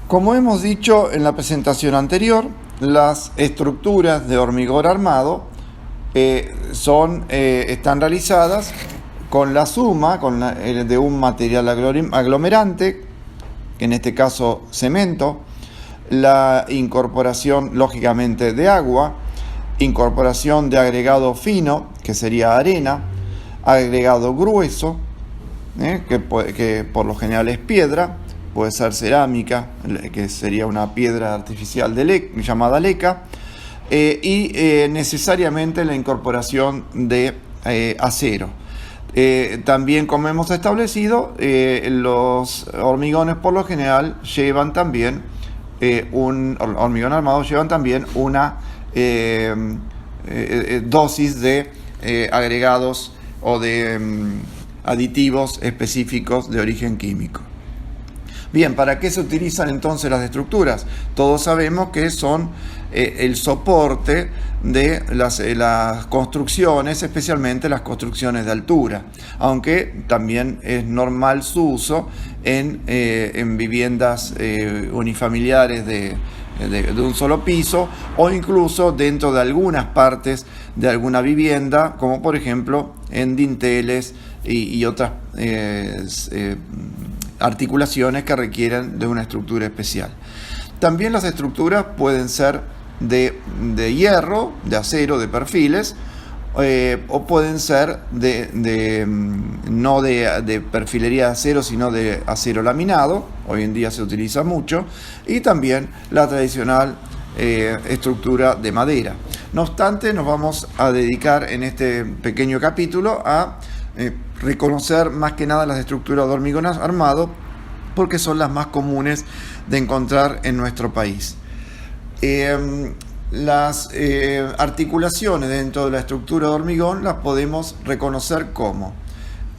Como hemos dicho en la presentación anterior, las estructuras de hormigón armado están realizadas con la suma de un material aglomerante, en este caso cemento, la incorporación lógicamente de agua, incorporación de agregado fino, que sería arena, agregado grueso, que por lo general es piedra, puede ser cerámica, que sería una piedra artificial llamada leca, y necesariamente la incorporación de acero. También, como hemos establecido, los hormigones por lo general llevan también un hormigón armado llevan también una dosis de agregados o de aditivos específicos de origen químico. Bien, ¿para qué se utilizan entonces las estructuras? Todos sabemos que son el soporte de las construcciones, especialmente las construcciones de altura, aunque también es normal su uso en viviendas unifamiliares de un solo piso, o incluso dentro de algunas partes de alguna vivienda, como por ejemplo en dinteles y otras articulaciones que requieren de una estructura especial. También las estructuras pueden ser de hierro, de acero, de perfiles, o pueden ser no de perfilería de acero, sino de acero laminado. Hoy en día se utiliza mucho, y también la tradicional estructura de madera. No obstante, nos vamos a dedicar en este pequeño capítulo a reconocer más que nada las estructuras de hormigón armado, porque son las más comunes de encontrar en nuestro país. Las articulaciones dentro de la estructura de hormigón las podemos reconocer como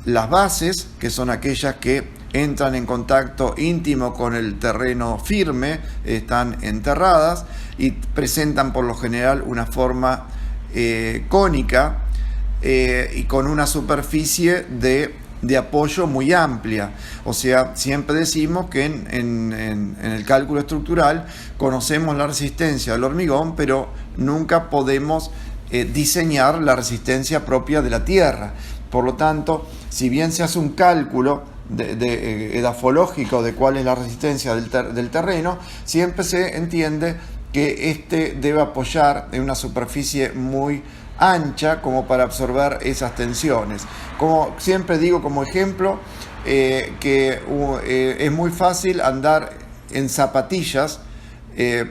las bases, que son aquellas que entran en contacto íntimo con el terreno firme, están enterradas y presentan por lo general una forma cónica, y con una superficie de apoyo muy amplia. O sea, siempre decimos que en el cálculo estructural conocemos la resistencia del hormigón, pero nunca podemos diseñar la resistencia propia de la tierra. Por lo tanto, si bien se hace un cálculo edafológico de cuál es la resistencia del terreno, siempre se entiende que este debe apoyar en una superficie muy ancha como para absorber esas tensiones. Como siempre digo como ejemplo, que es muy fácil andar en zapatillas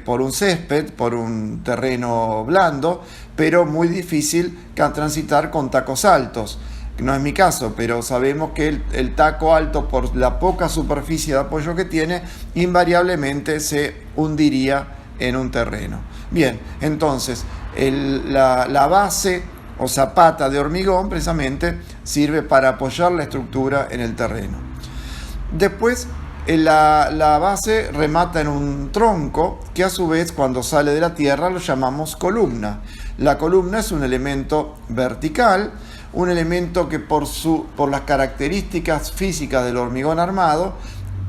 por un césped, por un terreno blando, pero muy difícil transitar con tacos altos. No es mi caso, pero sabemos que el taco alto, por la poca superficie de apoyo que tiene, invariablemente se hundiría en un terreno. Bien, entonces la base o zapata de hormigón precisamente sirve para apoyar la estructura en el terreno. Después la base remata en un tronco que, a su vez, cuando sale de la tierra lo llamamos columna. La columna es un elemento vertical, un elemento que por las características físicas del hormigón armado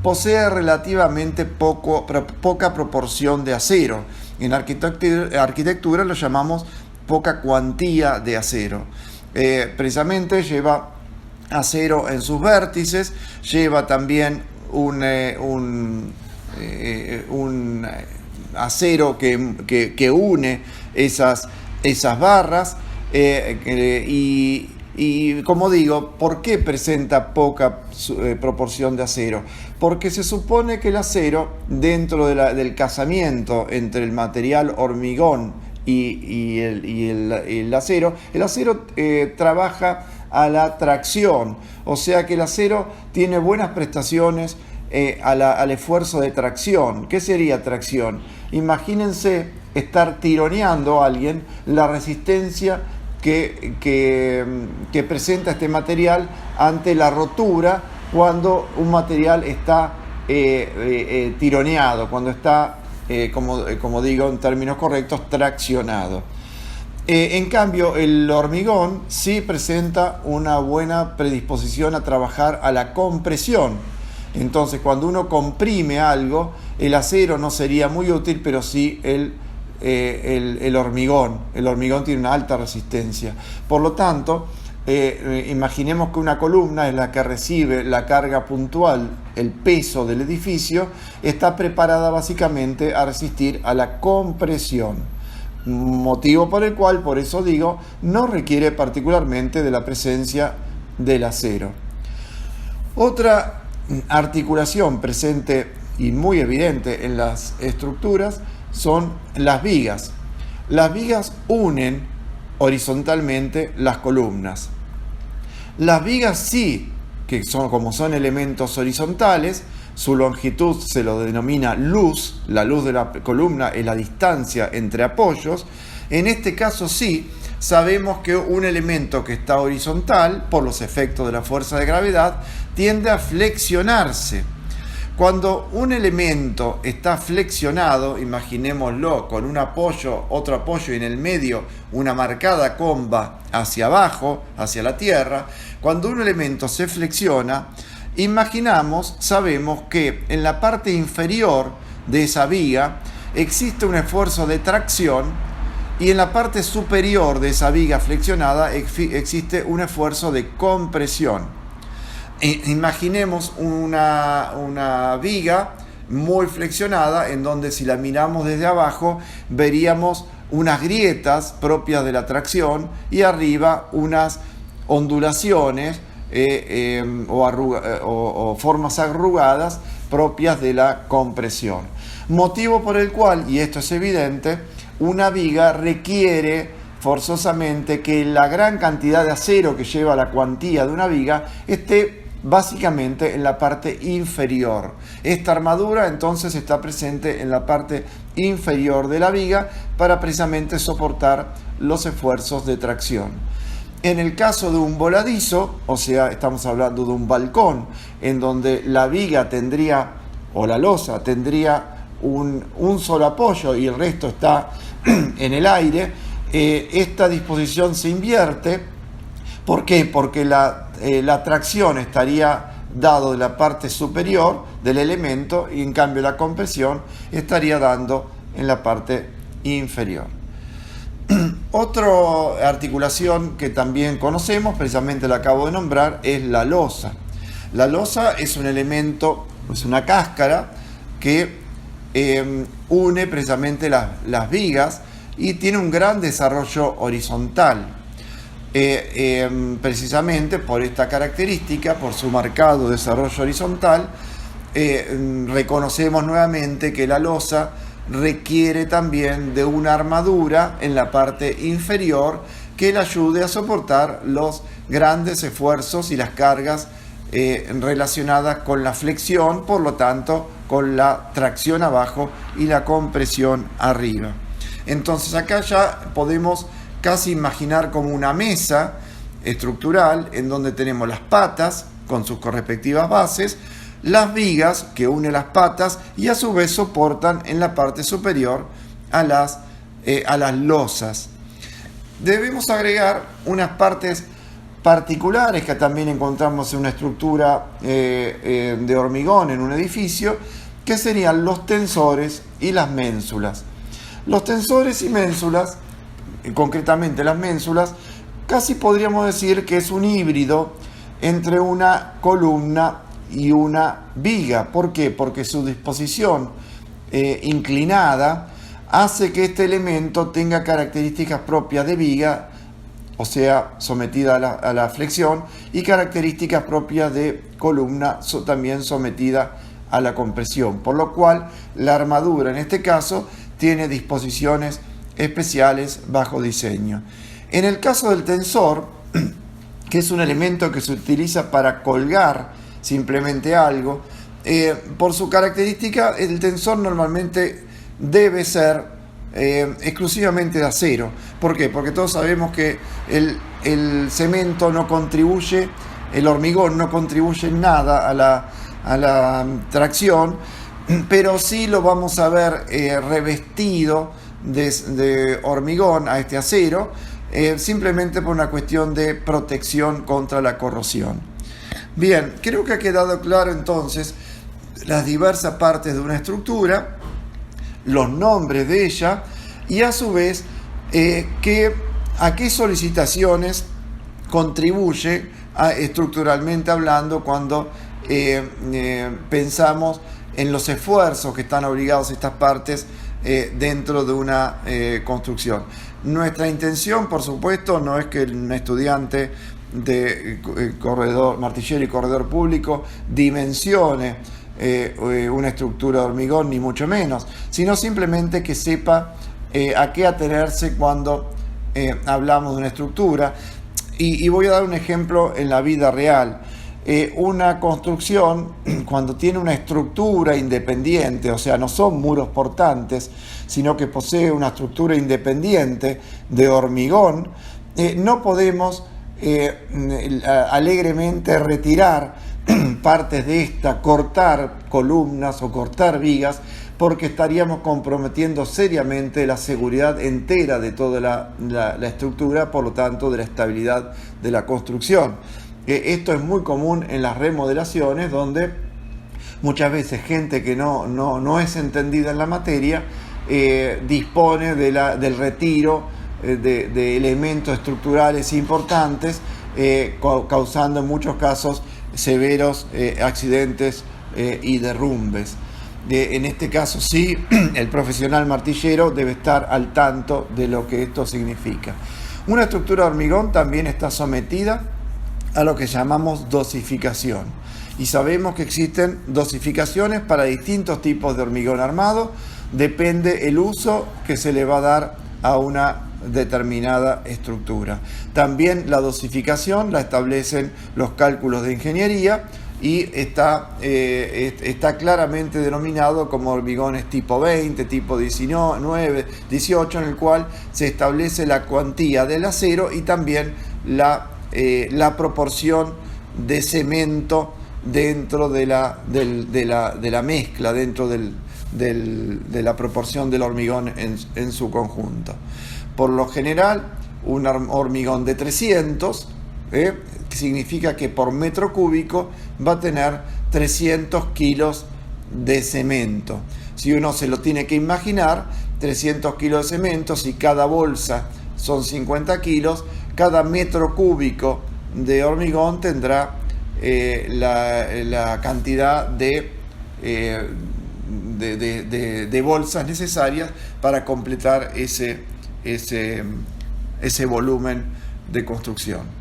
posee relativamente poca proporción de acero. En arquitectura lo llamamos poca cuantía de acero. Precisamente lleva acero en sus vértices, lleva también un acero que une esas barras, y como digo, ¿por qué presenta poca proporción de acero? Porque se supone que el acero, dentro del casamiento entre el material hormigón y el acero trabaja a la tracción. O sea que el acero tiene buenas prestaciones al esfuerzo de tracción. ¿Qué sería tracción? Imagínense estar tironeando a alguien, la resistencia que presenta este material ante la rotura cuando un material está tironeado, cuando está, como digo en términos correctos, traccionado. En cambio, el hormigón sí presenta una buena predisposición a trabajar a la compresión. Entonces, cuando uno comprime algo, el acero no sería muy útil, pero sí el hormigón. El hormigón tiene una alta resistencia. Por lo tanto, imaginemos que una columna es la que recibe la carga puntual, el peso del edificio, está preparada básicamente a resistir a la compresión. Motivo por el cual, por eso digo, no requiere particularmente de la presencia del acero. Otra articulación presente y muy evidente en las estructuras son las vigas. Las vigas unen horizontalmente las columnas. Las vigas sí, que como son elementos horizontales, su longitud se lo denomina luz, la luz de la columna es la distancia entre apoyos. En este caso sí, sabemos que un elemento que está horizontal, por los efectos de la fuerza de gravedad, tiende a flexionarse. Cuando un elemento está flexionado, imaginémoslo con un apoyo, otro apoyo y en el medio una marcada comba hacia abajo, hacia la tierra, cuando un elemento se flexiona, sabemos que en la parte inferior de esa viga existe un esfuerzo de tracción y en la parte superior de esa viga flexionada existe un esfuerzo de compresión. Imaginemos una viga muy flexionada en donde si la miramos desde abajo veríamos unas grietas propias de la tracción y arriba unas ondulaciones o formas arrugadas propias de la compresión. Motivo por el cual, y esto es evidente, una viga requiere forzosamente que la gran cantidad de acero que lleva la cuantía de una viga esté básicamente en la parte inferior. Esta armadura entonces está presente en la parte inferior de la viga para precisamente soportar los esfuerzos de tracción. En el caso de un voladizo, o sea, estamos hablando de un balcón, en donde la viga tendría, o la losa tendría un solo apoyo y el resto está en el aire, esta disposición se invierte. ¿Por qué? Porque la tracción estaría dado de la parte superior del elemento y en cambio la compresión estaría dando en la parte inferior. Otra articulación que también conocemos, precisamente la acabo de nombrar, es la losa. La losa es un elemento, es una cáscara que une precisamente las vigas y tiene un gran desarrollo horizontal. Precisamente por esta característica, por su marcado desarrollo horizontal, reconocemos nuevamente que la losa requiere también de una armadura en la parte inferior que le ayude a soportar los grandes esfuerzos y las cargas relacionadas con la flexión, por lo tanto con la tracción abajo y la compresión arriba. Entonces acá ya podemos casi imaginar como una mesa estructural en donde tenemos las patas con sus correspectivas bases, las vigas que unen las patas y a su vez soportan en la parte superior a las losas. Debemos agregar unas partes particulares que también encontramos en una estructura de hormigón en un edificio, que serían los tensores y las ménsulas. Los tensores y ménsulas, concretamente las ménsulas, casi podríamos decir que es un híbrido entre una columna y una viga. ¿Por qué? Porque su disposición inclinada hace que este elemento tenga características propias de viga, o sea, sometida a la flexión, y características propias de columna, también sometida a la compresión. Por lo cual, la armadura en este caso tiene disposiciones especiales bajo diseño. En el caso del tensor, que es un elemento que se utiliza para colgar simplemente algo, por su característica el tensor normalmente debe ser exclusivamente de acero. ¿Por qué? Porque todos sabemos que el cemento no contribuye, el hormigón no contribuye en nada a la tracción, pero sí lo vamos a ver revestido de hormigón a este acero, simplemente por una cuestión de protección contra la corrosión. Bien, creo que ha quedado claro entonces las diversas partes de una estructura, los nombres de ella y a su vez a qué solicitaciones contribuye estructuralmente hablando cuando pensamos en los esfuerzos que están obligados estas partes dentro de una construcción. Nuestra intención, por supuesto, no es que un estudiante de martillero y corredor público dimensione una estructura de hormigón, ni mucho menos, sino simplemente que sepa a qué atenerse cuando hablamos de una estructura. Y voy a dar un ejemplo en la vida real. Una construcción, cuando tiene una estructura independiente, o sea, no son muros portantes, sino que posee una estructura independiente de hormigón, no podemos alegremente retirar partes de esta, cortar columnas o cortar vigas, porque estaríamos comprometiendo seriamente la seguridad entera de toda la estructura, por lo tanto de la estabilidad de la construcción. Esto es muy común en las remodelaciones, donde muchas veces gente que no es entendida en la materia dispone del retiro de elementos estructurales importantes, causando en muchos casos severos accidentes y derrumbes. En este caso sí, el profesional martillero debe estar al tanto de lo que esto significa. Una estructura de hormigón también está sometida a lo que llamamos dosificación. Y sabemos que existen dosificaciones para distintos tipos de hormigón armado. Depende el uso que se le va a dar a una determinada estructura. También la dosificación la establecen los cálculos de ingeniería y está claramente denominado como hormigones tipo 20, tipo 19, 18, en el cual se establece la cuantía del acero y también la proporción de cemento dentro de la mezcla, dentro de la proporción del hormigón en su conjunto. Por lo general, un hormigón de 300 significa que por metro cúbico va a tener 300 kilos de cemento. Si uno se lo tiene que imaginar, 300 kilos de cemento, si cada bolsa son 50 kilos, cada metro cúbico de hormigón tendrá la cantidad de bolsas necesarias para completar ese volumen de construcción.